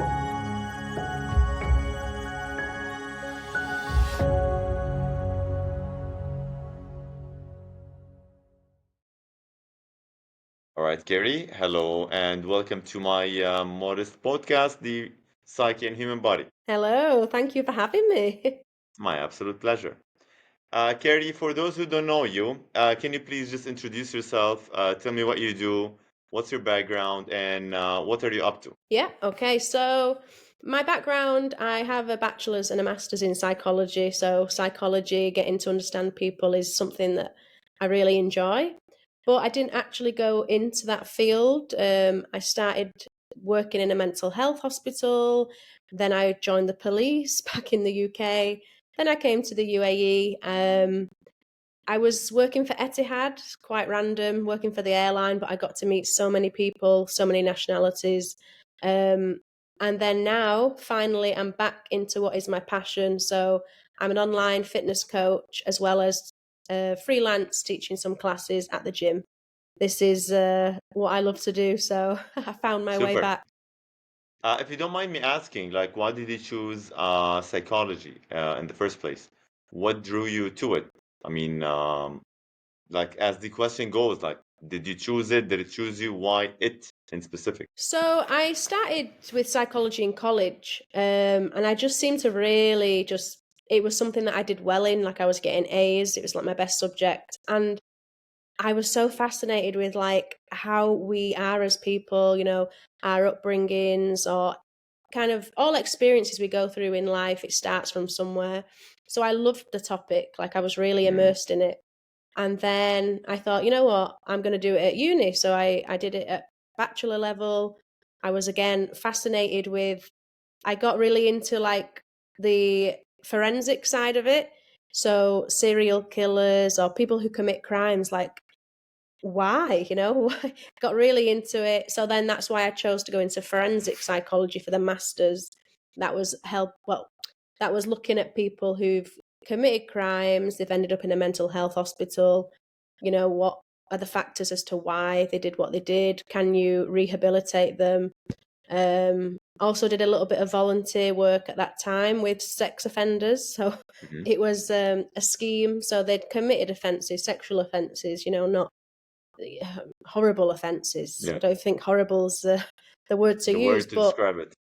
All right, Kerry, hello, and welcome to my modest podcast, The Psyche and Human Body. Hello, thank you for having me. My absolute pleasure. Kerry, for those who don't know you, can you please just introduce yourself? Tell me what you do, what's your background, and what are you up to? Yeah, okay. So, my background, I have a bachelor's and a master's in psychology. So, psychology, getting to understand people is something that I really enjoy. But I didn't actually go into that field. I started working in a mental health hospital. Then I joined the police back in the UK. Then I came to the UAE. I was working for Etihad, quite random, working for the airline, but I got to meet so many people, so many nationalities. Um, and then now, finally, I'm back into what is my passion. So I'm an online fitness coach as well as freelance teaching some classes at the gym. This is what I love to do. So I found my way Super. back. If you don't mind me asking, like, why did you choose psychology in the first place? What drew you to it? I mean, like, as the question goes, like, did you choose it? Did it choose you? Why it in specific? So I started with psychology in college, and I just seemed to really just it was something that I did well in. Like I was getting A's, it was like my best subject, and I was so fascinated with like how we are as people, our upbringings or kind of all experiences we go through in life. It starts from somewhere. So I loved the topic. Like I was really Mm, immersed in it. And then I thought, you know what, I'm going to do it at uni. So I did it at bachelor level. I was again fascinated with, I got really into like the forensic side of it. So serial killers or people who commit crimes, like why, got really into it. So then that's why I chose to go into forensic psychology for the masters. That was that was looking at people who've committed crimes, they've ended up in a mental health hospital. What are the factors as to why they did what they did? Can you rehabilitate them? Also did a little bit of volunteer work at that time with sex offenders. So mhm. it was a scheme. So they'd committed offences, sexual offences, not horrible offences. I Yeah, don't think horrible's the word to the use, word to but describe it.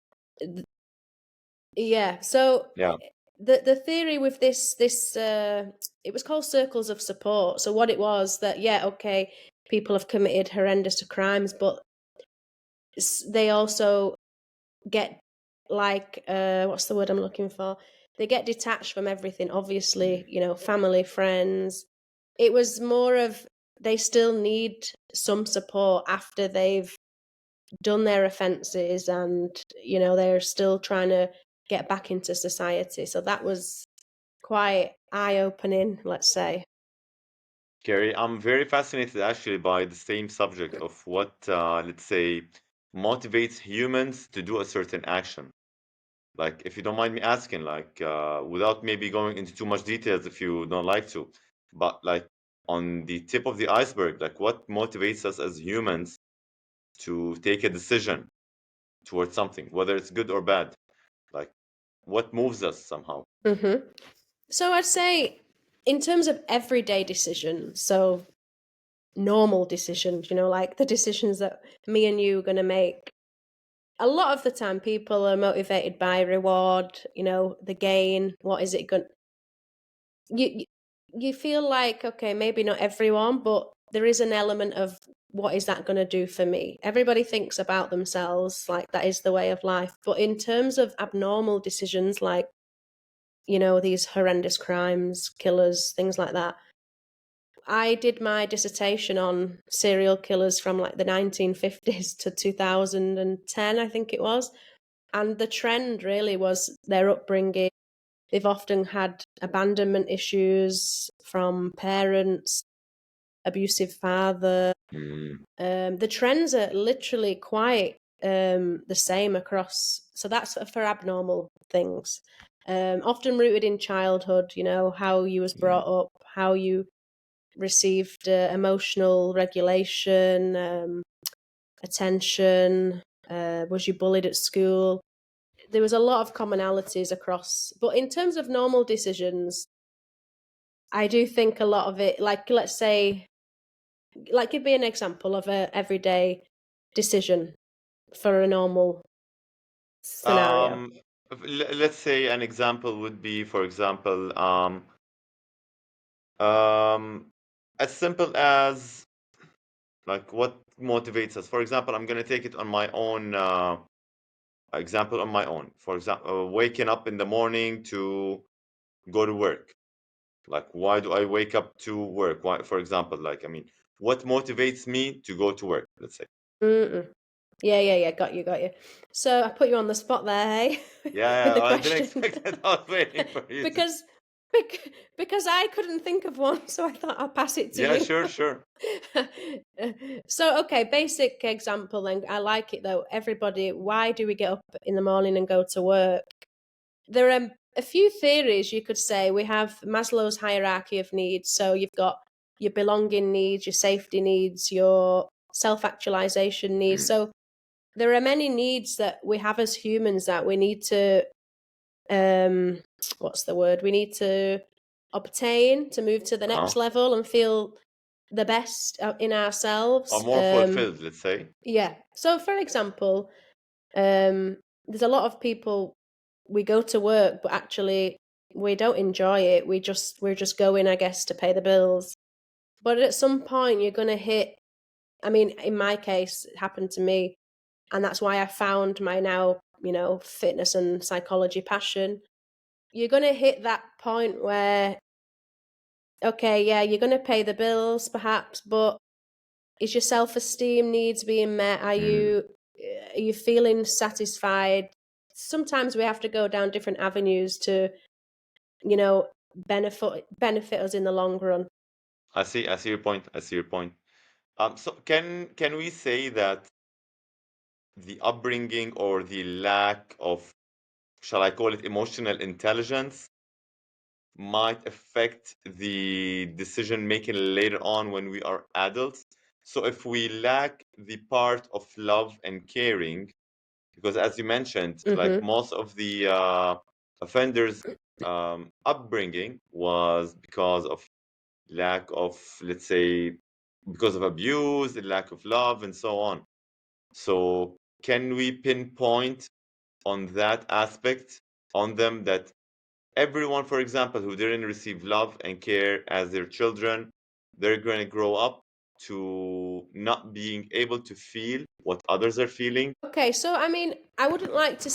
yeah. So Yeah. the theory with this it was called circles of support. So what it was that okay, people have committed horrendous crimes, but they also get like what's the word I'm looking for? They get detached from everything. Obviously, Mm. family, friends. It was more of they still need some support after they've done their offences and they're still trying to get back into society. So that was quite eye-opening, let's say. Gary, I'm very fascinated actually by the same subject of what, let's say, motivates humans to do a certain action. Like, if you don't mind me asking, like, without maybe going into too much details if you don't like to, but like on the tip of the iceberg, like what motivates us as humans to take a decision towards something, whether it's good or bad? Like, what moves us somehow? hmm So I'd say in terms of everyday decisions, so normal decisions, like the decisions that me and you are going to make, a lot of the time people are motivated by reward, the gain. What is it going you you feel like okay, maybe not everyone, but there is an element of what is that going to do for me. Everybody thinks about themselves, like that is the way of life. But in terms of abnormal decisions, like these horrendous crimes, killers, things like that, I did my dissertation on serial killers from like the 1950s to 2010, I think it was. And the trend really was their upbringing. They've often had abandonment issues from parents, abusive father. Mm, The trends are literally quite the same across. So that's for abnormal things. Often rooted in childhood, how you was mm, brought up, how you received emotional regulation, attention. Was you bullied at school? there was a lot of commonalities across. But in terms of normal decisions, I do think a lot of it, like let's say, like give me an example of a everyday decision for a normal scenario. Um, let's say an example would be, for example, um, as simple as like what motivates us. For example, I'm gonna take it on my own example on my own. For example, waking up in the morning to go to work. Like, why do I wake up to work? Why, for example, like, I mean, what motivates me to go to work? Let's say. Mm-mm. Yeah. Got you. So I put you on the spot there, hey, with Yeah, the yeah, I didn't question, expect that. I was waiting for you to. because because I couldn't think of one, so I thought I'll pass it to Yeah, you. sure, sure. So okay, basic example, then I like it though. Everybody, why do we get up in the morning and go to work? There are a few theories you could say. We have Maslow's hierarchy of needs. So you've got your belonging needs, your safety needs, your self-actualization needs. So there are many needs that we have as humans that we need to what's the word? We need to obtain to move to the Uh-huh. next level and feel the best in Are ourselves. more fulfilled, let's say. Yeah. So for example, there's a lot of people, we go to work but actually we don't enjoy it. We're just going, I guess, to pay the bills. But at some point you're going to hit, I mean, in my case it happened to me, and that's why I found my now, fitness and psychology passion. You're going to hit that point where, okay, yeah, you're going to pay the bills perhaps, but is your self-esteem needs being met? Are you feeling satisfied? Sometimes we have to go down different avenues to, benefit us in the long run. I see your point. I see your point. So can we say that the upbringing or the lack of, shall I call it, emotional intelligence might affect the decision making later on when we are adults? So if we lack the part of love and caring, because as you mentioned, like Mm-hmm. most of the offenders' upbringing was because of lack of, let's say, because of abuse, the lack of love, and so on. So can we pinpoint on that aspect on them that everyone, for example, who didn't receive love and care as their children, they're going to grow up to not being able to feel what others are feeling? Okay, so I mean, I wouldn't like to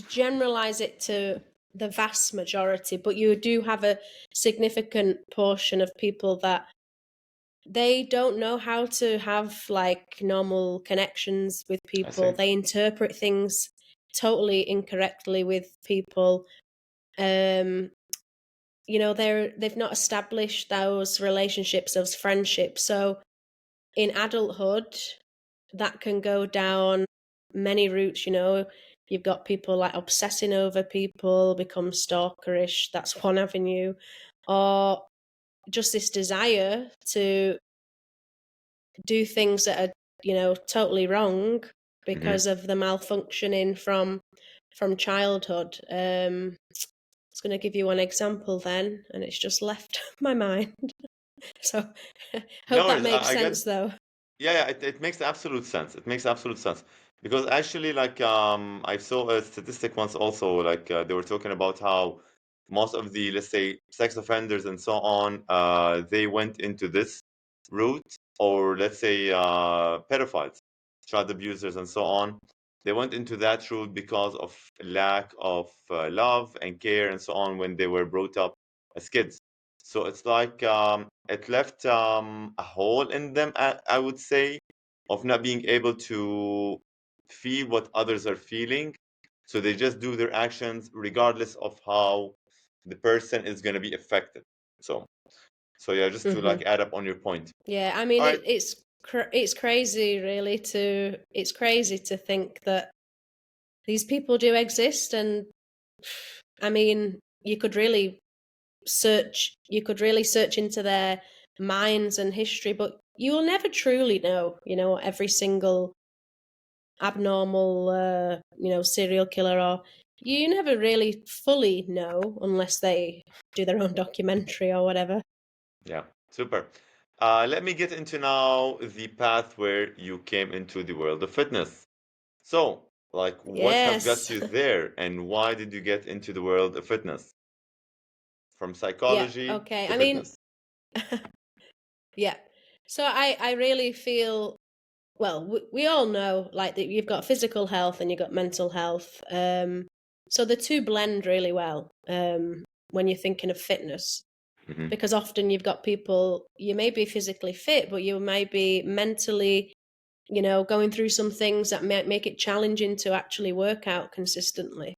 generalize it to the vast majority, but you do have a significant portion of people that they don't know how to have like normal connections with I people. see. They interpret things totally incorrectly with people. Um, they've not established those relationships, those friendships. So in adulthood, that can go down many routes. You've got people like obsessing over people, become stalkerish. That's one avenue, or just this desire to do things that are totally wrong Hmm. because of the malfunctioning from childhood. I was going to give you one example then, and it's just left my mind. So hope No that worries. makes I get. sense though. Yeah, it makes absolute sense. It makes absolute sense because actually, like, I saw a statistic once also, like, they were talking about how most of the, let's say, sex offenders and so on, they went into this route, or let's say, pedophiles, child abusers, and so on. They went into that route because of lack of love and care and so on when they were brought up as kids. So it's like it left a hole in them, I would say, of not being able to feel what others are feeling. So they just do their actions regardless of how the person is going to be affected. So, so yeah, just to Hmm. like add up on your point. Yeah, I mean All right. it's crazy, really. It's crazy to think that these people do exist, and I mean, you could really search into their minds and history, but you will never truly know, every single abnormal, serial killer, or you never really fully know unless they do their own documentary or whatever. Yeah, super. Let me get into now the path where you came into the world of fitness. So, like, what have got Yes. you there, and why did you get into the world of fitness? From Yeah. psychology Okay. to I mean, fitness. yeah. So I really feel, well, we all know like that you've got physical health and you've got mental health. So the two blend really well when you're thinking of fitness. Hmm. Because often you've got people, you may be physically fit, but you may be mentally, going through some things that might make it challenging to actually work out consistently.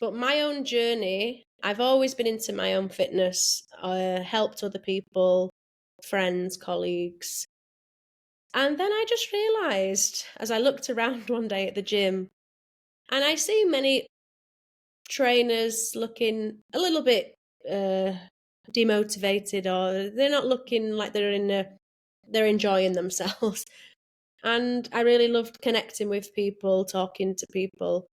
But my own journey, I've always been into my own fitness, helped other people, friends, colleagues. And then I just realized as I looked around one day at the gym, and I see many trainers looking a little bit uh, demotivated, or they're not looking like they're enjoying themselves. And I really loved connecting with people, talking to people.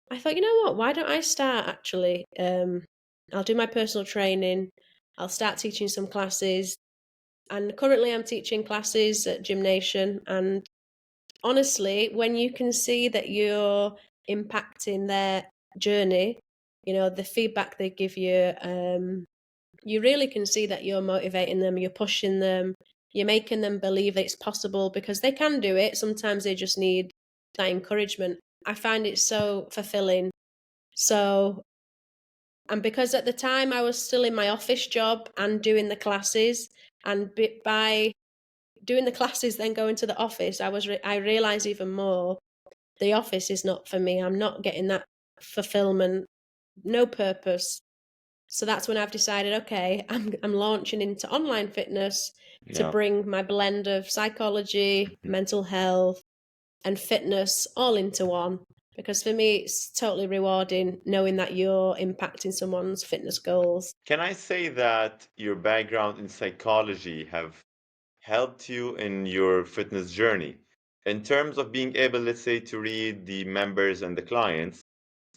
I thought, you know what? Why don't I start actually? I'll do my personal training. I'll start teaching some classes. And currently, I'm teaching classes at Gymnasium. And honestly, when you can see that you're impacting their journey, the feedback they give you, you really can see that you're motivating them, you're pushing them, you're making them believe that it's possible because they can do it. Sometimes they just need that encouragement. I find it so fulfilling. So, and because at the time I was still in my office job and doing the classes, and by doing the classes, then going to the office, I realized even more the office is not for me. I'm not getting that fulfillment, no purpose. So that's when I've decided, okay, I'm launching into online fitness to Yeah. bring my blend of psychology, Mhm. mental health, and fitness all into one. Because for me, it's totally rewarding knowing that you're impacting someone's fitness goals. Can I say that your background in psychology have helped you in your fitness journey in terms of being able, let's say, to read the members and the clients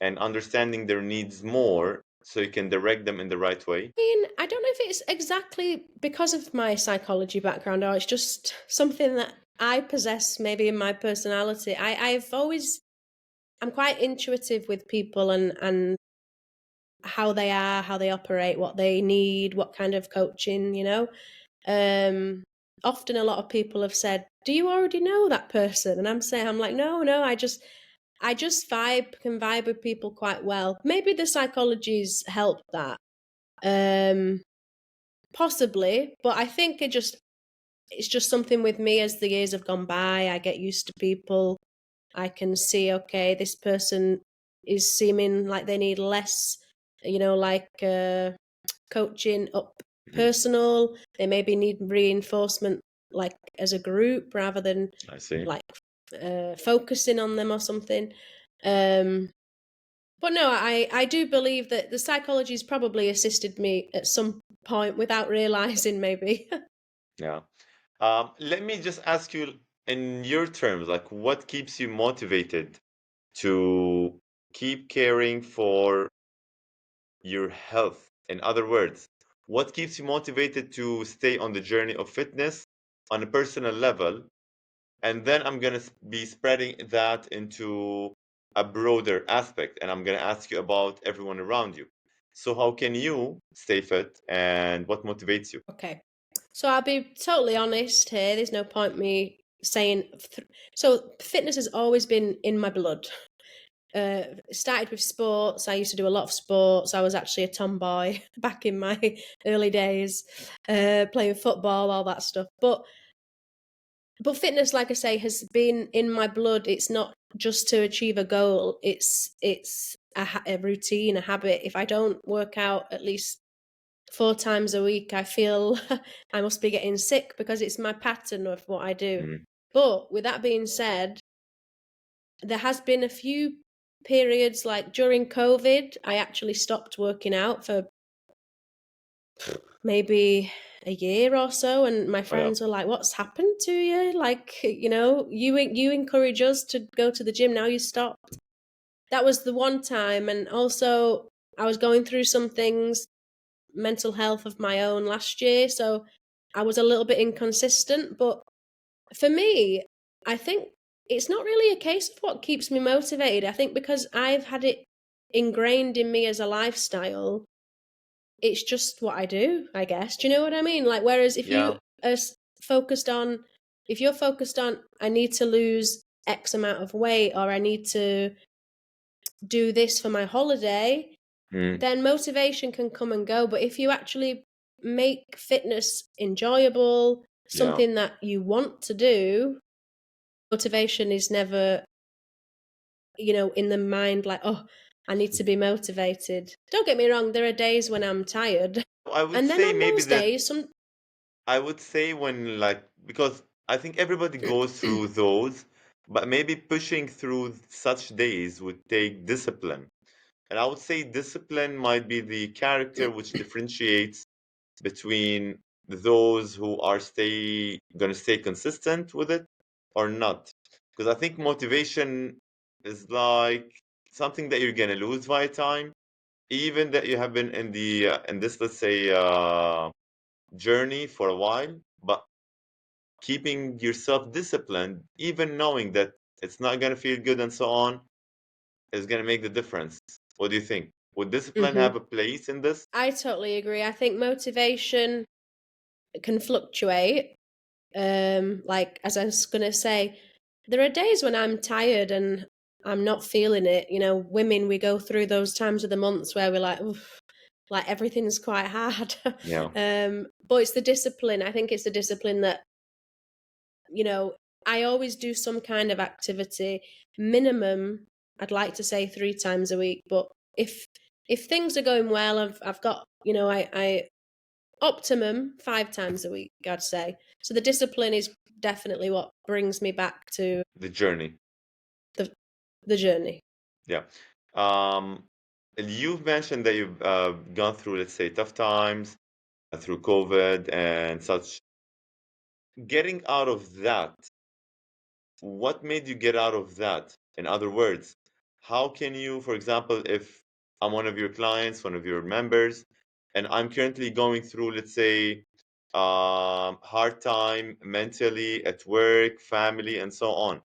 and understanding their needs more so you can direct them in the right way? I mean, I don't know if it's exactly because of my psychology background or it's just something that I possess maybe in my personality. I'm quite intuitive with people and how they are, how they operate, what they need, what kind of coaching. Um, Often a lot of people have said, "Do you already know that person?" And I'm like, "No, no, I just can vibe with people quite well. Maybe the psychology's helped that. Um, Possibly, but I think it's just something with me as the years have gone by. I get used to people. I can see, okay, this person is seeming like they need less, like coaching up Mhm. personal. They maybe need reinforcement like as a group rather than I see. like focusing on them or something. Um, but no, I do believe that the psychology's probably assisted me at some point without realizing maybe. Yeah. Let me just ask you in your terms, like what keeps you motivated to keep caring for your health? In other words, what keeps you motivated to stay on the journey of fitness on a personal level? And then I'm going to be spreading that into a broader aspect, and I'm going to ask you about everyone around you. So, how can you stay fit, and what motivates you? Okay. So I'll be totally honest here. There's no point me saying. So fitness has always been in my blood. Started with sports. I used to do a lot of sports. I was actually a tomboy back in my early days, playing football, all that stuff. But fitness, like I say, has been in my blood. It's not just to achieve a goal. It's a routine, a habit. If I don't work out at least 4 times a week, I feel I must be getting sick because it's my pattern of what I do. Mhm. But with that being said, there has been a few periods like during COVID, I actually stopped working out for maybe a year or so, and my Oh, yeah. friends were like, "What's happened to you? Like, you encourage us to go to the gym, now you stopped." that was the one time. And also, I was going through some things, mental health of my own last year. So I was a little bit inconsistent. But for me, I think it's not really a case of what keeps me motivated. I think because I've had it ingrained in me as a lifestyle, it's just what I do, I guess. Do you know what I mean? Like, whereas if you Yeah. are focused on, if you're focused on, I need to lose X amount of weight or I need to do this for my holiday, Mm, then motivation can come and go. But if you actually make fitness enjoyable, yeah. something that you want to do, motivation is never, in the mind like, oh, I need to be motivated. Don't get me wrong, there are days when I'm tired. I would And then say on maybe those that days, some. I would say when like because I think everybody goes through those, but maybe pushing through such days would take discipline. And I would say discipline might be the character which differentiates between those who are gonna stay consistent with it or not. Because I think motivation is like something that you're gonna lose via time, even that you have been in the in this, let's say, journey for a while, but keeping yourself disciplined, even knowing that it's not gonna feel good and so on, is gonna make the difference. What do you think? Would discipline Hmm. have a place in this? I totally agree. I think motivation can fluctuate. Like as I was gonna say, there are days when I'm tired and I'm not feeling it. Women, we go through those times of the months where we're like, oof, like everything's quite hard. Yeah. But it's the discipline. I think it's the discipline that, you know, I always do some kind of activity. Minimum, I'd like to say 3 times a week. But if things are going well, I've got, I optimum 5 times a week, I'd say. So the discipline is definitely what brings me back to The journey. the the journey. Yeah. Um, you've mentioned that you've gone through, let's say, tough times through COVID and such. Getting out of that, what made you get out of that? In other words, how can you, for example, if I'm one of your clients, one of your members, and I'm currently going through, let's say, hard time mentally at work, family, and so on,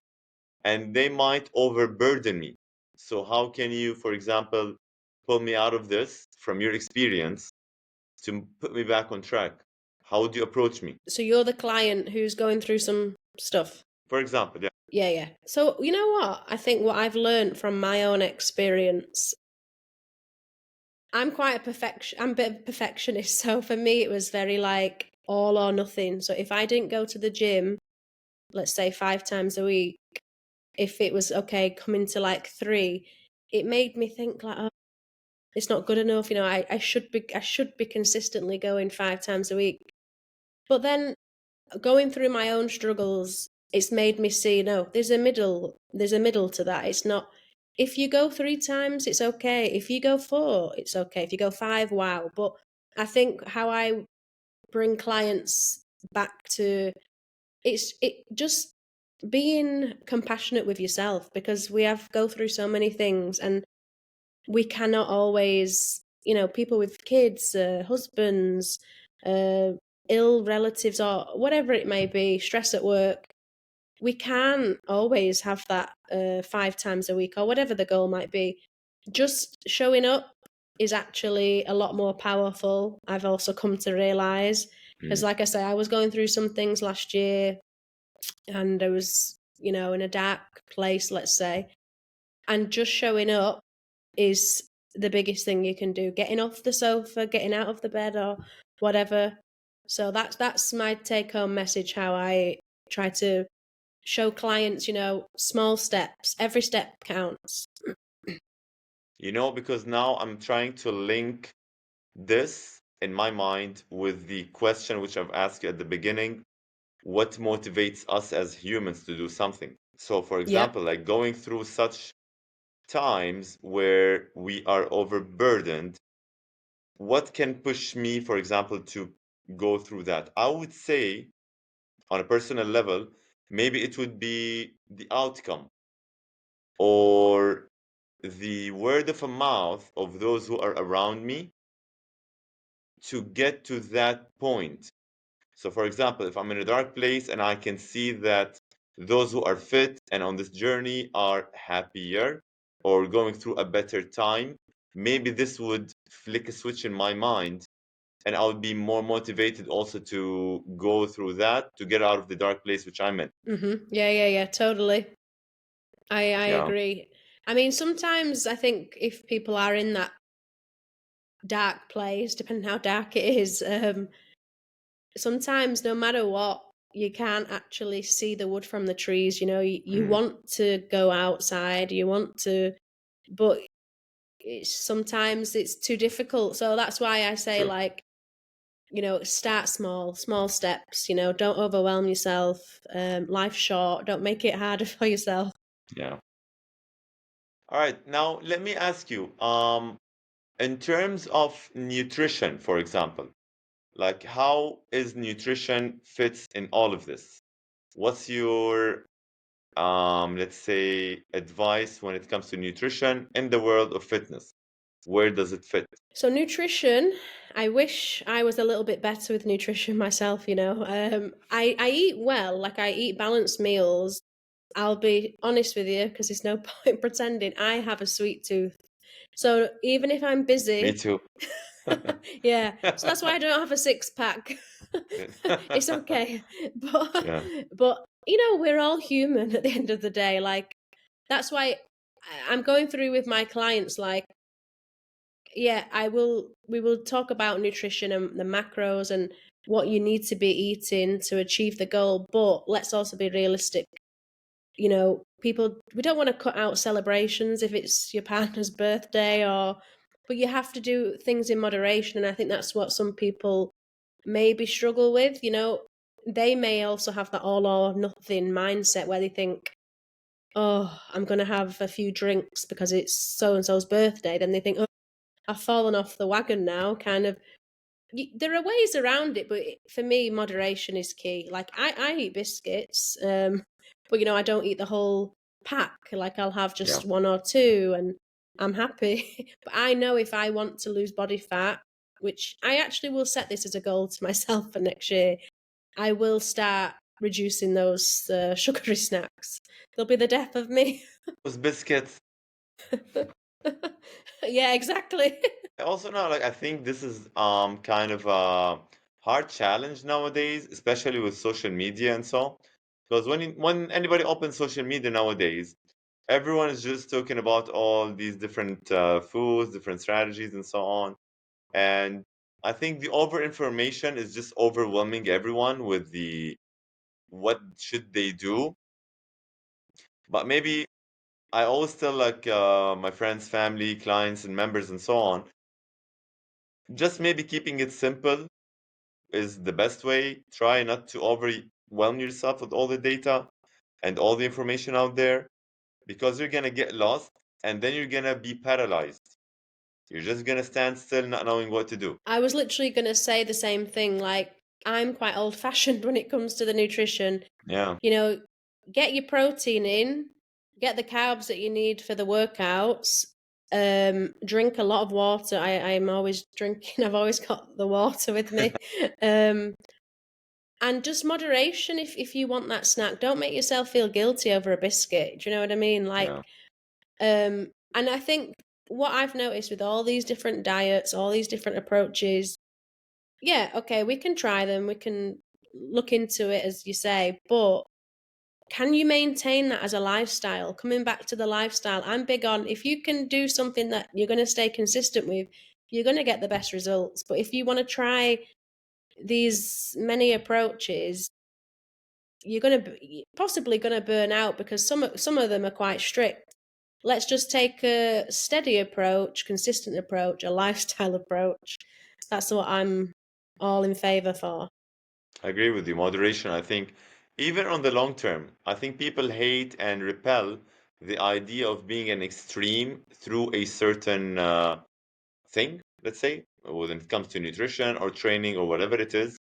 and they might overburden me. So, how can you, for example, pull me out of this from your experience to put me back on track? How would you approach me? So you're the client who's going through some stuff. For example, yeah. Yeah, yeah. So you know what? I think what I've learned from my own experience, I'm a bit of a perfectionist. So for me, it was very like all or nothing. So if I didn't go to the gym, let's say 5 times a week, if it was okay coming to like three, it made me think like, oh, it's not good enough. I should be consistently going 5 times a week. But then going through my own struggles, it's made me see, no, there's a middle to that. It's not, if you go 3 times, it's okay. If you go four, it's okay. If you go five, wow. But I think how I bring clients back to, it just being compassionate with yourself, because we have go through so many things and we cannot always, people with kids, husbands, uh, ill relatives, or whatever it may be, stress at work. We can't always have that 5 times a week or whatever the goal might be. Just showing up is actually a lot more powerful. I've also come to realize, because, Mm. like I say, I was going through some things last year and I was, in a dark place, let's say, and just showing up is the biggest thing you can do. Getting off the sofa, getting out of the bed or whatever. So that's my take home message, how I try to show clients, small steps. Every step counts. Because now I'm trying to link this in my mind with the question which I've asked you at the beginning: what motivates us as humans to do something? So, for Yep. example, like going through such times where we are overburdened, what can push me, for example, to go through that? I would say, on a personal level, maybe it would be the outcome or the word of a mouth of those who are around me to get to that point. So, for example, if I'm in a dark place and I can see that those who are fit and on this journey are happier or going through a better time, maybe this would flick a switch in my mind and I would be more motivated also to go through that to get out of the dark place which I'm in. Yeah, totally. I Yeah. agree. I mean, sometimes I think if people are in that dark place, depending how dark it is, sometimes no matter what, you can't actually see the wood from the trees. You know, you Mm, want to go outside, you want to, but sometimes it's too difficult. So that's why I say, true. like, start small, small steps. Don't overwhelm yourself. Life's short. Don't make it harder for yourself. Yeah. All right. Now let me ask you, in terms of nutrition, for example, like how is nutrition fits in all of this? What's your let's say advice when it comes to nutrition in the world of fitness? Where does it fit? So nutrition, I wish I was a little bit better with nutrition myself. I eat well, like I eat balanced meals. I'll be honest with you because there's no point pretending I have a sweet tooth. So even if I'm Me busy, too. yeah. So that's why I don't have a six pack. It's okay. But Yeah. but we're all human at the end of the day. Like that's why I'm going through with my clients, like, yeah, we will talk about nutrition and the macros and what you need to be eating to achieve the goal, but let's also be realistic. People, we don't want to cut out celebrations if it's your partner's birthday, but you have to do things in moderation, and I think that's what some people maybe struggle with. They may also have that all or nothing mindset where they think, oh, I'm going to have a few drinks because it's so and so's birthday. Then they think, oh, I've fallen off the wagon now, kind of. There are ways around it, but for me, moderation is key. Like I eat biscuits, but I don't eat the whole pack. Like I'll have Yeah. just one or two, and I'm happy. But I know if I want to lose body fat, which I actually will set this as a goal to myself for next year, I will start reducing those sugary snacks. They'll be the death of me. Those biscuits. Yeah, exactly. Also now, like I think this is kind of a hard challenge nowadays, especially with social media and so. Because when anybody opens social media nowadays, everyone is just talking about all these different foods, different strategies, and so on. And I think the over information is just overwhelming everyone with the what should they do. But maybe I always tell like my friends, family, clients, and members, and so on, just maybe keeping it simple is the best way. Try not to overwhelm yourself with all the data and all the information out there because you're gonna get lost and then you're gonna be paralyzed. You're just gonna stand still, not knowing what to do. I was literally going to say the same thing. Like, I'm quite old fashioned when it comes to the nutrition. Yeah. You know, get your protein in, get the carbs that you need for the workouts, drink a lot of water. I'm always drinking, I've always got the water with me. Um, and just moderation if you want that snack. Don't make yourself feel guilty over a biscuit. Do you know what I mean? Like, Yeah. and I think what I've noticed with all these different diets, all these different approaches, yeah, okay, we can try them, we can look into it, as you say, but can you maintain that as a lifestyle? Coming back to the lifestyle, I'm big on if you can do something that you're going to stay consistent with, you're going to get the best results. But if you want to try these many approaches, you're going to possibly going to burn out because some of them are quite strict. Let's just take a steady approach, consistent approach, a lifestyle approach. That's what I'm all in favor for. I agree with you. Moderation, I think, even on the long term, I think people hate and repel the idea of being an extreme through a certain thing, let's say, when it comes to nutrition or training or whatever it is.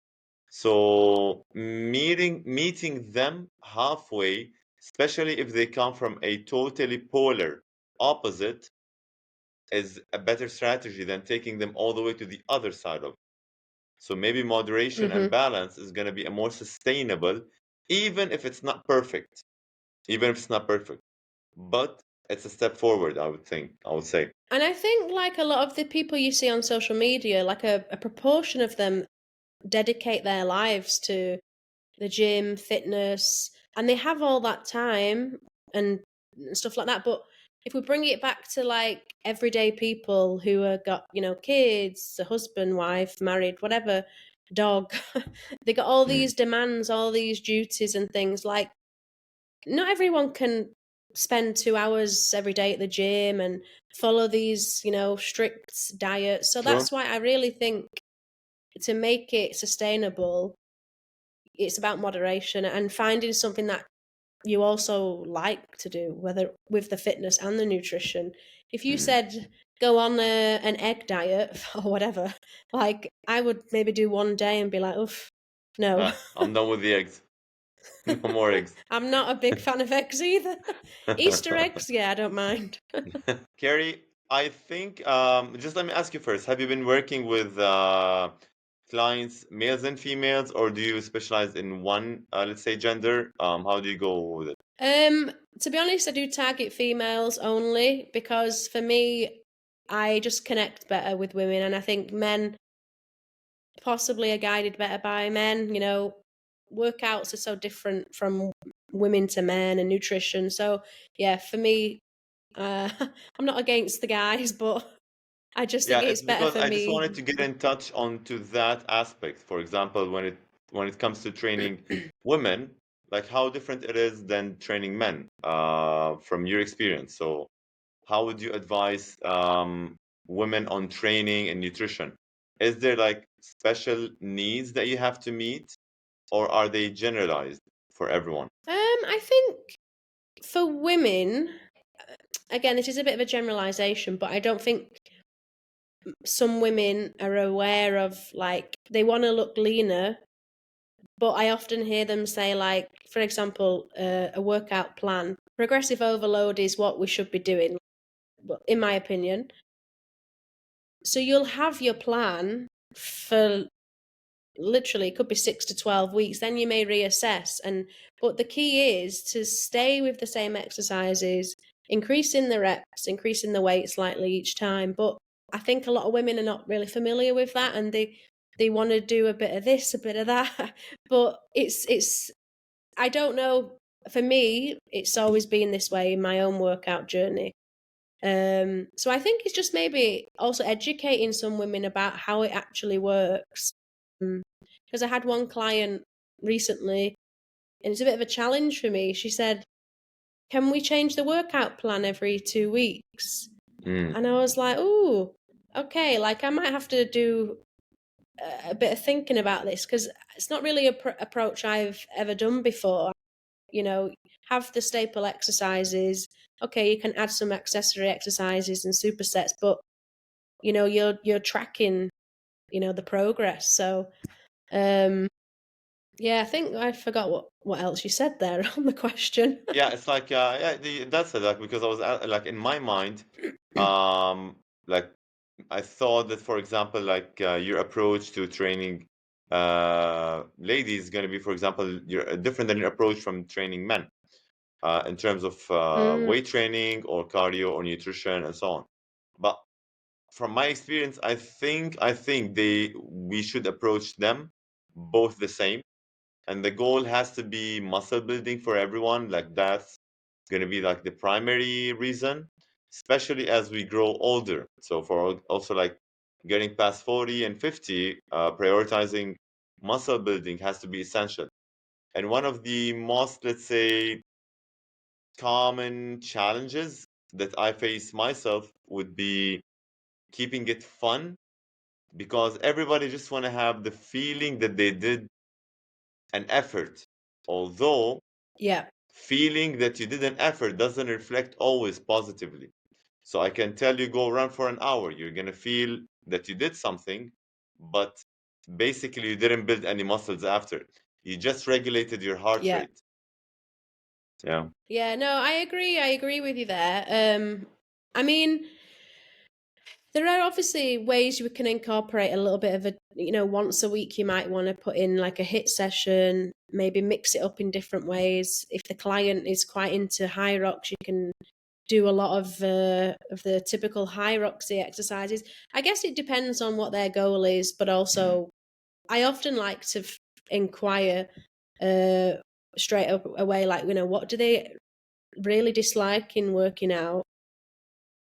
So meeting them halfway, especially if they come from a totally polar opposite is a better strategy than taking them all the way to the other side of it. So maybe moderation and Mm-hmm. balance is going to be a more sustainable, even if it's not perfect, even if it's not perfect, but it's a step forward, I would say. And I think, like a lot of the people you see on social media, like a proportion of them dedicate their lives to the gym, fitness, and they have all that time and stuff like that. But if we bring it back to like everyday people who have got, kids, a husband, wife, married, whatever, dog, they got all Mm, these demands, all these duties and things. Like, not everyone can spend 2 hours every day at the gym and follow these, strict diets. So true. that's why I really think to make it sustainable, it's about moderation and finding something that you also like to do, whether with the fitness and the nutrition. If you Mm. said go on an egg diet or whatever, like I would maybe do one day and be like, oof, no. I'm done with the eggs. No more eggs. I'm not a big fan of eggs either. Easter eggs, yeah, I don't mind. Carrie, I think just let me ask you first. Have you been working with clients, males and females, or do you specialize in one, let's say, gender? How do you go with it? To be honest, I do target females only because for me, I just connect better with women, and I think men possibly are guided better by men. Workouts are so different from women to men, and nutrition. So yeah, for me, I'm not against the guys, but I just Yeah, think it's it's better because for I just me. wanted to get in touch onto that aspect. For example, when it comes to training women, like how different it is than training men, from your experience. So how would you advise women on training and nutrition? Is there like special needs that you have to meet, or are they generalized for everyone? I think for women, again, it is a bit of a generalization, but I don't think some women are aware of, like, they want to look leaner, but I often hear them say, like, for example, a workout plan. Progressive overload is what we should be doing, in my opinion. So you'll have your plan for literally, it could be 6 to 12 weeks. Then you may reassess, but the key is to stay with the same exercises, increasing the reps, increasing the weight slightly each time. But I think a lot of women are not really familiar with that, and they want to do a bit of this, a bit of that. But it's I don't know. For me, it's always been this way in my own workout journey. So I think it's just maybe also educating some women about how it actually works. Because I had one client recently, and it's a bit of a challenge for me. She said, "Can we change the workout plan every 2 weeks?" Mm. And I was like, "Ooh, okay. Like I might have to do a bit of thinking about this because it's not really a approach I've ever done before. You know, have the staple exercises. Okay, you can add some accessory exercises and supersets, but you're tracking, the progress. So, um, yeah, I think I forgot what else you said there on the question. Yeah, it's like yeah, that's it. Like because I was like in my mind, um, like I thought that, for example, like your approach to training ladies is going to be, for example, you're different than your approach from training men in terms of Mm, weight training or cardio or nutrition and so on. But from my experience, I think we should approach them both the same, and the goal has to be muscle building for everyone. Like that's going to be like the primary reason, especially as we grow older. So for also like getting past 40 and 50, prioritizing muscle building has to be essential. And one of the most, let's say, common challenges that I face myself would be keeping it fun, because everybody just want to have the feeling that they did an effort, although yeah, feeling that you did an effort doesn't reflect always positively. So I can tell you go run for an hour, you're going to feel that you did something, but basically you didn't build any muscles after. You just regulated your heart yeah, rate. Yeah. yeah. No, I agree. I agree with you there. I mean, there are obviously ways you can incorporate a little bit of a, once a week you might want to put in like a hit session, maybe mix it up in different ways. If the client is quite into high rocks, you can do a lot of the typical high roxy exercises. I guess it depends on what their goal is, but Mhm. also I often like to inquire uh, straight up away, like, what do they really dislike in working out,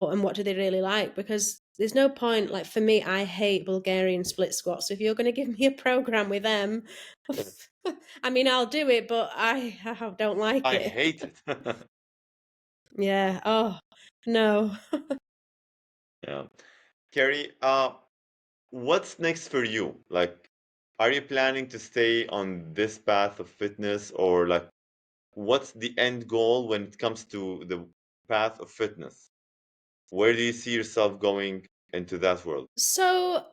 and what do they really like? Because there's no point, like for me, I hate Bulgarian split squats. So if you're going to give me a program with them, I mean, I'll do it, but I don't like I it. hate it. Yeah. Oh, no. Yeah. Kerry, what's next for you? Like, are you planning to stay on this path of fitness, or like, what's the end goal when it comes to the path of fitness? Where do you see yourself going into that world? So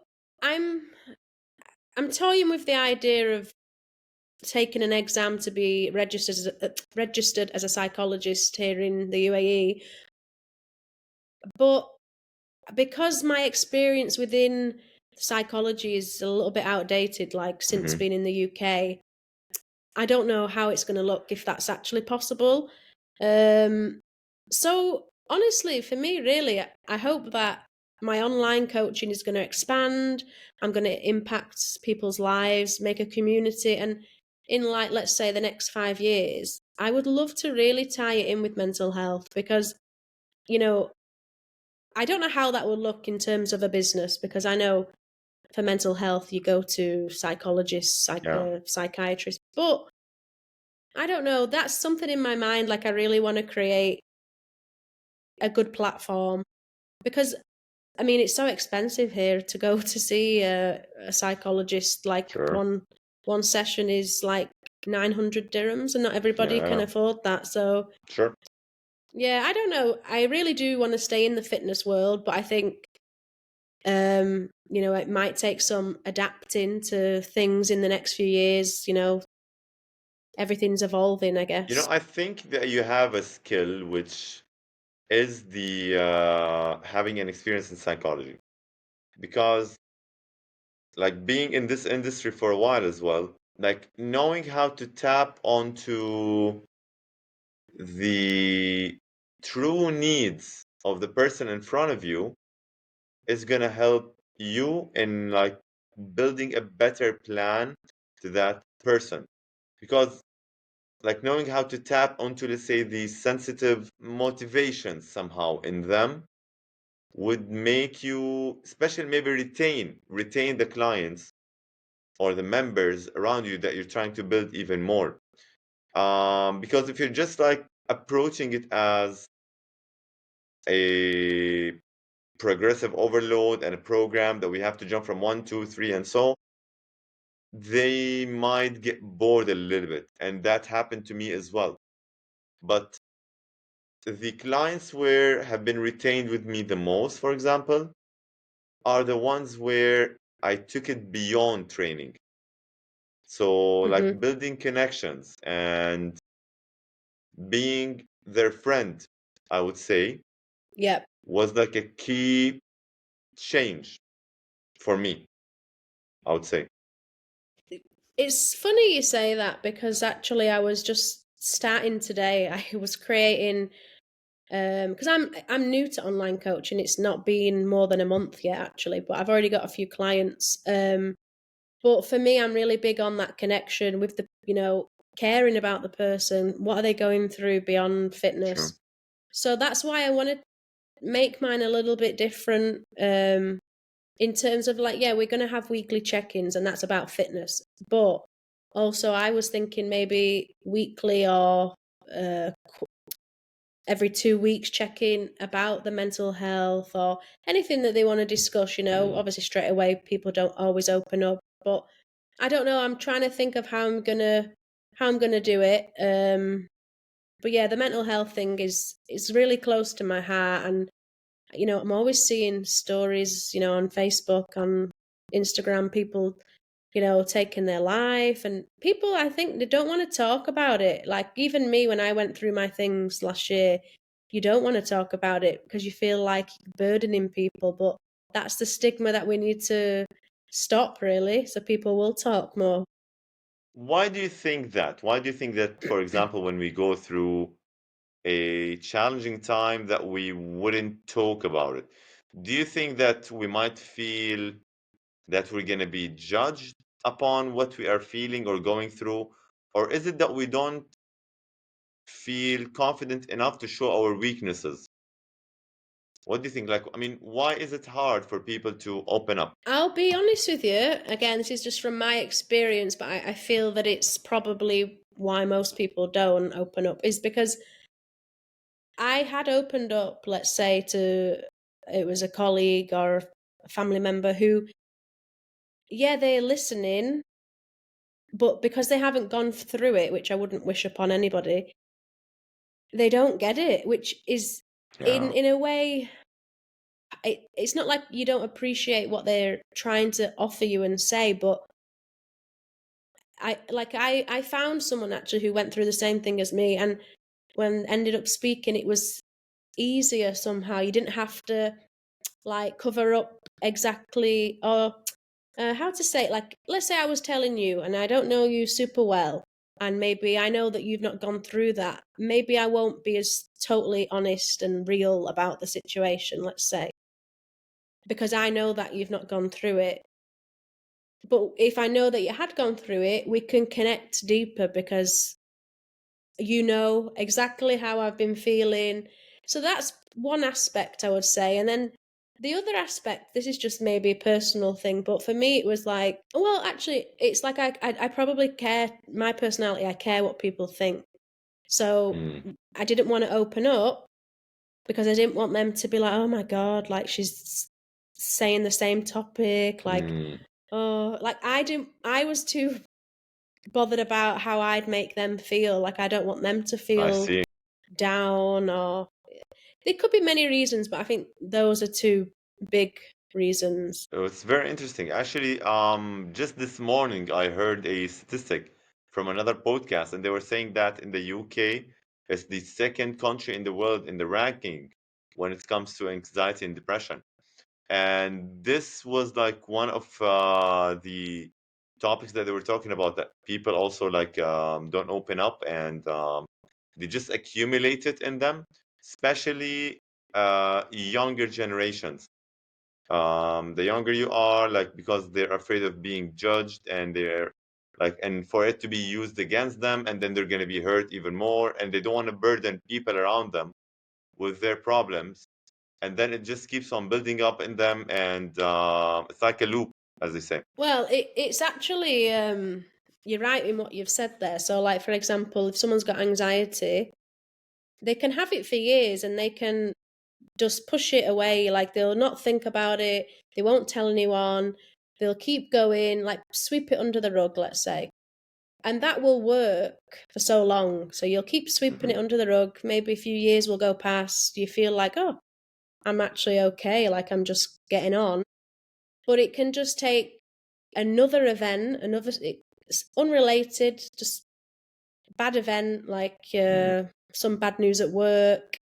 I'm I'm toying with the idea of taking an exam to be registered as a psychologist here in the UAE, but because my experience within psychology is a little bit outdated, like since Hmm. being in the UK, I don't know how it's going to look if that's actually possible. Um, so honestly, for me, really, I hope that my online coaching is going to expand. I'm going to impact people's lives, make a community, and in, like, let's say the next 5 years, I would love to really tie it in with mental health because, you know, I don't know how that will look in terms of a business because I know for mental health you go to psychologists, Yeah, psychiatrists, but I don't know. That's something in my mind. Like, I really want to create a good platform because, I mean, it's so expensive here to go to see a psychologist. Like, sure. one session is like 900 dirhams, and not everybody can Yeah, afford that. So, sure. yeah, I don't know. I really do want to stay in the fitness world, but I think it might take some adapting to things in the next few years. Everything's evolving, I guess. I think that you have a skill which is the having an experience in psychology, because like being in this industry for a while as well, like knowing how to tap onto the true needs of the person in front of you is going to help you in like building a better plan to that person, because like knowing how to tap onto, let's say, the sensitive motivations somehow in them would make you, especially maybe retain the clients or the members around you that you're trying to build even more. Because if you're just like approaching it as a progressive overload and a program that we have to jump from one, two, three, and so, they might get bored a little bit. And that happened to me as well. But the clients where have been retained with me the most, for example, are the ones where I took it beyond training. So, Mm-hmm. like building connections and being their friend, I would say, Yep. was like a key change for me, I would say. It's funny you say that because actually I was just starting today. I was creating because I'm new to online coaching. It's not been more than a month yet actually, but I've already got a few clients. But for me, I'm really big on that connection with the, caring about the person. What are they going through beyond Sure. fitness? So that's why I want to make mine a little bit different. In terms of, like, yeah, we're going to have weekly check-ins and that's about fitness, but also I was thinking maybe weekly or uh, every 2 weeks check-in about the mental health or anything that they want to discuss. Mm. Obviously straight away people don't always open up, but I don't know, I'm trying to think of how I'm gonna do it. But yeah, the mental health thing is really close to my heart, and I'm always seeing stories, on Facebook, on Instagram, people, taking their life, and people, I think, they don't want to talk about it. Like, even me, when I went through my things last year, you don't want to talk about it because you feel like you're burdening people. But that's the stigma that we need to stop, really, so people will talk more. Why do you think that? Why do you think that, for example, when we go through a challenging time that we wouldn't talk about it? Do you think that we might feel that we're going to be judged upon what we are feeling or going through? Or is it that we don't feel confident enough to show our weaknesses? What do you think? Like, I mean, why is it hard for people to open up? I'll be honest with you. Again, this is just from my experience, but I feel that it's probably why most people don't open up is because I had opened up, let's say, to it was a colleague or a family member who, yeah, they're listening, but because they haven't gone through it, which I wouldn't wish upon anybody, they don't get it, which is Yeah. in a way it's not like you don't appreciate what they're trying to offer you and say, but I found someone actually who went through the same thing as me, and when ended up speaking, it was easier somehow. You didn't have to like cover up exactly or how to say it. Like, let's say I was telling you, and I don't know you super well, and maybe I know that you've not gone through that. Maybe I won't be as totally honest and real about the situation. Let's say because I know that you've not gone through it. But if I know that you had gone through it, we can connect deeper because you know exactly how I've been feeling. So that's one aspect I would say. And then the other aspect, this is just maybe a personal thing, but for me it was like, well, actually, it's like I probably care, my personality, I care what people think. So Mm, I didn't want to open up because I didn't want them to be like, oh my God, like she's saying the same topic. Like, mm, oh, like I was too bothered about how I'd make them feel. Like I don't want them to I feel see. down or there could be many reasons, but I think those are two big reasons. Oh, it's very interesting. Actually, just this morning I heard a statistic from another podcast, and they were saying that in the UK, it's the second country in the world in the ranking when it comes to anxiety and depression. And this was like one of the topics that they were talking about, that people also like don't open up, and they just accumulate it in them, especially younger generations. The younger you are, like, because they're afraid of being judged, and they're like, and for it to be used against them, and then they're going to be hurt even more, and they don't want to burden people around them with their problems, and then it just keeps on building up in them, and it's like a loop, as they say. Well, it's actually you're right in what you've said there. So like for example, if someone's got anxiety, they can have it for years and they can just push it away. Like they'll not think about it, they won't tell anyone, they'll keep going, like sweep it under the rug, let's say. And that will work for so long. So you'll keep sweeping Hmm. it under the rug. Maybe a few years will go past. You feel like, oh, I'm actually okay. Like I'm just getting on. But it can just take another event, it's unrelated, just bad event, like Hmm. some bad news at work.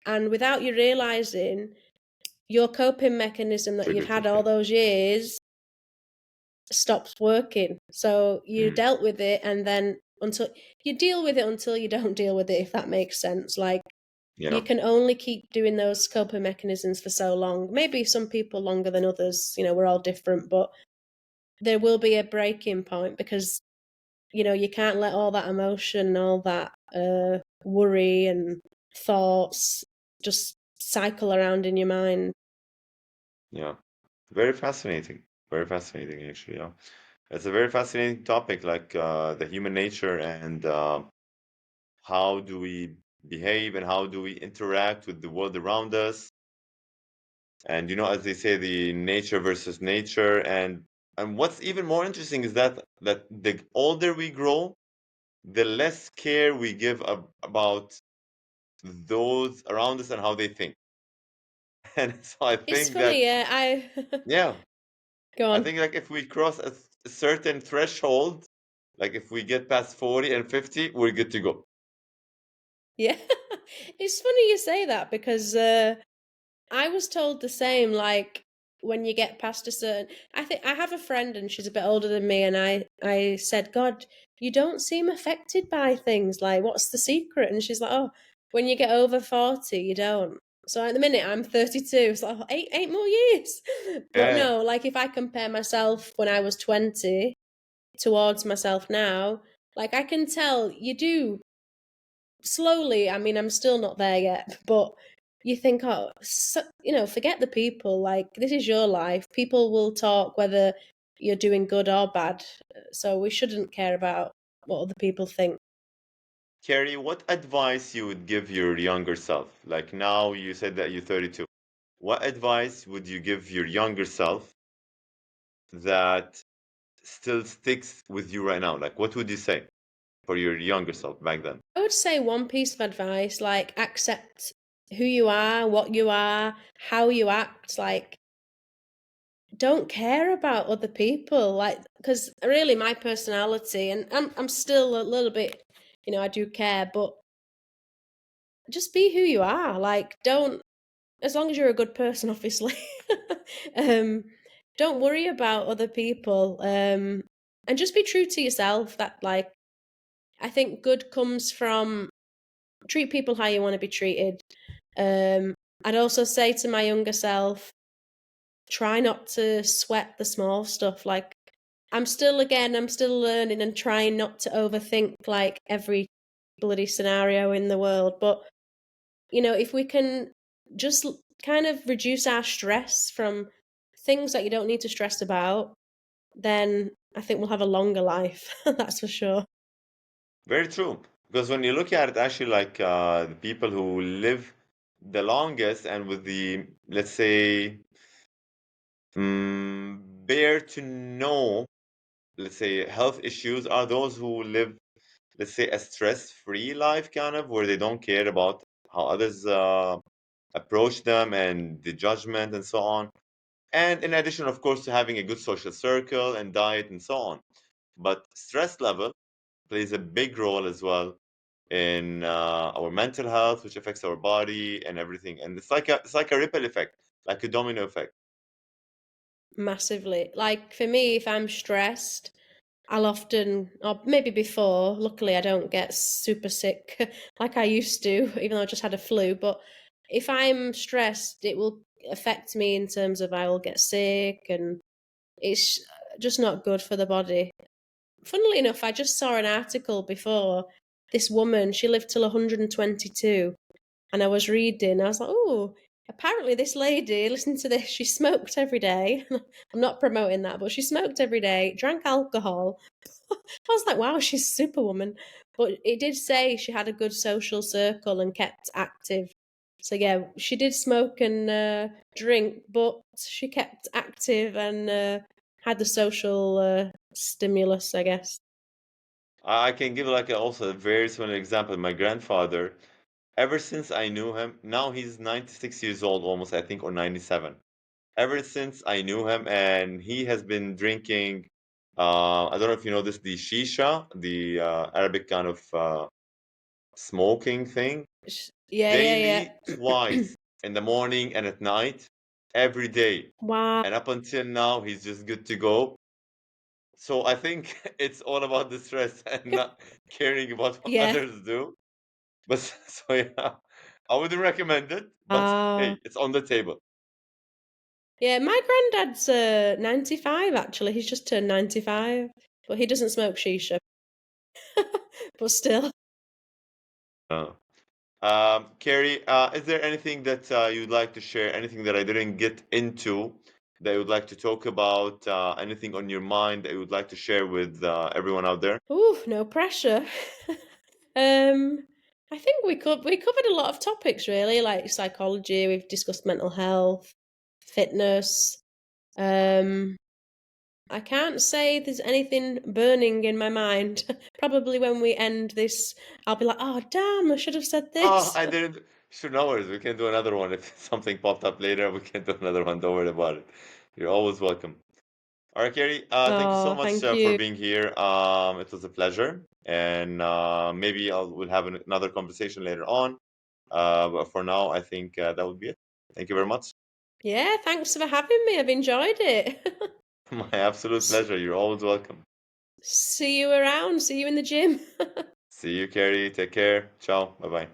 And without you realizing, your coping mechanism that you've Triggered the had all thing. those years stops working. So you Mm, dealt with it, and then until you deal with it until you don't deal with it, if that makes sense. Like you yeah, can only keep doing those coping mechanisms for so long. Maybe some people longer than others, we're all different, but there will be a breaking point because, you can't let all that emotion, all that worry and thoughts just cycle around in your mind. yeah. Very fascinating. Very fascinating, actually. Yeah, it's a very fascinating topic, like the human nature, and how do we behave, and how do we interact with the world around us. And as they say, the nature versus nature. And what's even more interesting is that the older we grow, the less care we give about those around us and how they think. And so I It's think funny, that, yeah. I yeah, go I on. think like if we cross a certain threshold, like if we get past 40 and 50, we're good to go. Yeah. It's funny you say that because I was told the same, like when you get past a certain I think I have a friend and she's a bit older than me and I said, "God, you don't seem affected by things. Like what's the secret?" And she's like, "Oh, when you get over 40, you don't." So at the minute I'm 32. It's like, "Oh, eight more years." But Yeah. no, like if I compare myself when I was 20 towards myself now, like I can tell you do slowly. I mean, I'm still not there yet, but you think, oh, so, forget the people. Like, this is your life. People will talk whether you're doing good or bad. So we shouldn't care about what other people think. Carrie, what advice you would give your younger self? Like now you said that you're 32. What advice would you give your younger self that still sticks with you right now? Like what would you say for your younger self back then? I would say one piece of advice, like, accept who you are, what you are, how you act. Like, don't care about other people. Like, because really, my personality, and I'm still a little bit, I do care, but just be who you are. Like, don't, as long as you're a good person, obviously. um, don't worry about other people. And just be true to yourself. That, like, I think good comes from treat people how you want to be treated. Um, I'd also say to my younger self, try not to sweat the small stuff. Like, I'm still learning and trying not to overthink like every bloody scenario in the world. But if we can just kind of reduce our stress from things that you don't need to stress about, then I think we'll have a longer life. That's for sure. Very true. Because when you look at it, actually, like the people who live the longest and with the, let's say, bare to know, let's say, health issues are those who live, let's say, a stress-free life, kind of, where they don't care about how others approach them and the judgment and so on. And in addition, of course, to having a good social circle and diet and so on. But stress level plays a big role as well in our mental health, which affects our body and everything. And it's like a ripple effect, like a domino effect. Massively. Like for me, if I'm stressed, I'll often, or maybe before, luckily I don't get super sick like I used to, even though I just had a flu. But if I'm stressed, it will affect me in terms of I will get sick, and it's just not good for the body. Funnily enough, I just saw an article before. This woman, she lived till 122, and I was reading. I was like, oh, apparently this lady, listen to this, she smoked every day. I'm not promoting that, but she smoked every day, drank alcohol. I was like, wow, she's superwoman. But it did say she had a good social circle and kept active. So yeah, she did smoke and drink, but she kept active and had the social stimulus, I guess. I can give like also a very similar example. My grandfather, ever since I knew him, now he's 96 years old almost, I think, or 97. Ever since I knew him, and he has been drinking, I don't know if you know this, the shisha, the Arabic kind of smoking thing, Yeah, yeah, yeah. daily, twice in the morning and at night, every day. Wow. And up until now, he's just good to go. So I think it's all about the stress and not caring about what Yeah. others do. But so yeah, I wouldn't recommend it, but Uh, hey, it's on the table. yeah, my granddad's 95 actually. He's just turned 95, but he doesn't smoke shisha. But still. Uh, Carrie, is there anything that you'd like to share? Anything that I didn't get into that you would like to talk about? Anything on your mind that you would like to share with everyone out there? Ooh, no pressure. um, I think we covered a lot of topics really, like psychology. We've discussed mental health, fitness. Um, I can't say there's anything burning in my mind. Probably when we end this, I'll be like, oh damn, I should have said Oh, this. I didn't. Sure, no worries. We can do another one. If something popped up later, we can do another one. Don't worry about it. You're always welcome. All right, Kerry. Thank you so Oh, much thank for you. being here. It was a pleasure, and maybe we'll have another conversation later on. But for now, I think that would be it. Thank you very much. Yeah, thanks for having me. I've enjoyed it. My absolute S- pleasure. You're always welcome. See you around. See you in the gym. See you, Kerry. Take care. Ciao. Bye bye.